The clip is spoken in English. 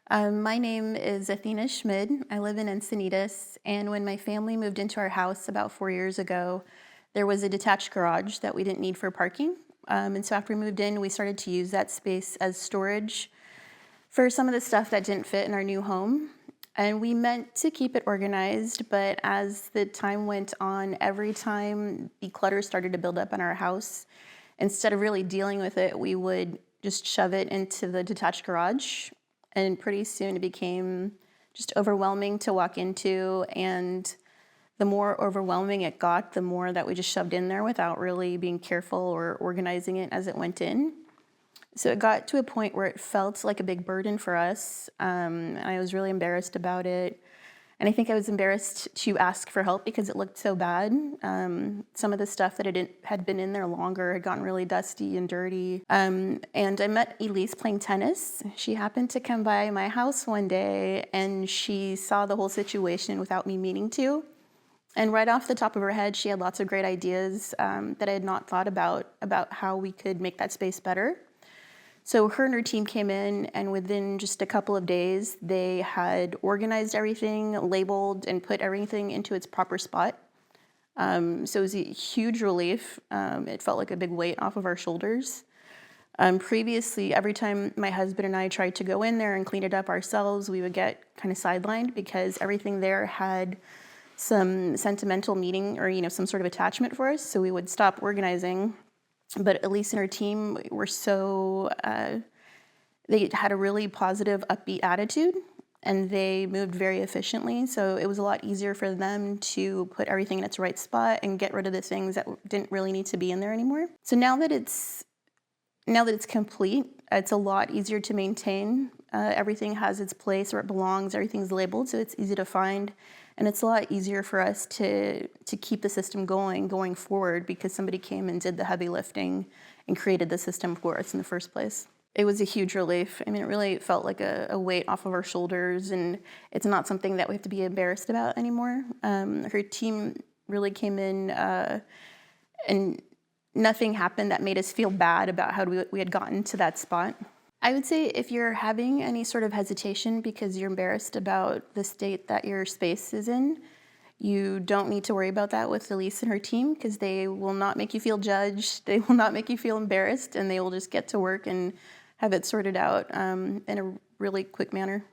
My name is Athena Schmid. I live in Encinitas, and when my family moved into our house about 4 years ago, there was a detached garage that we didn't need for parking. And so after we moved in, we started to use that space as storage for some of the stuff that didn't fit in our new home. And we meant to keep it organized, but as the time went on, every time the clutter started to build up in our house, instead of really dealing with it, we would just shove it into the detached garage. And pretty soon it became just overwhelming to walk into. And the more overwhelming it got, the more that we just shoved in there without really being careful or organizing it as it went in. So it got to a point where it felt like a big burden for us. And I was really embarrassed about it. And I think I was embarrassed to ask for help because it looked so bad. Some of the stuff that had been in there longer had gotten really dusty and dirty. And I met Elyse playing tennis. She happened to come by my house one day and she saw the whole situation without me meaning to. And right off the top of her head, she had lots of great ideas that I had not thought about how we could make that space better. So her and her team came in, and within just a couple of days, they had organized everything, labeled, and put everything into its proper spot. So it was a huge relief. It felt like a big weight off of our shoulders. Previously, every time my husband and I tried to go in there and clean it up ourselves, we would get kind of sidelined because everything there had some sentimental meaning or some sort of attachment for us. So we would stop organizing. But Elyse and her team were they had a really positive, upbeat attitude, and they moved very efficiently. So it was a lot easier for them to put everything in its right spot and get rid of the things that didn't really need to be in there anymore. So now that it's complete, it's a lot easier to maintain. Everything has its place where it belongs. Everything's labeled, so it's easy to find. And it's a lot easier for us to keep the system going forward because somebody came and did the heavy lifting and created the system for us in the first place. It was a huge relief. I mean, it really felt like a weight off of our shoulders, and it's not something that we have to be embarrassed about anymore. Her team really came in and nothing happened that made us feel bad about how we had gotten to that spot. I would say if you're having any sort of hesitation because you're embarrassed about the state that your space is in, you don't need to worry about that with Elyse and her team because they will not make you feel judged, they will not make you feel embarrassed, and they will just get to work and have it sorted out in a really quick manner.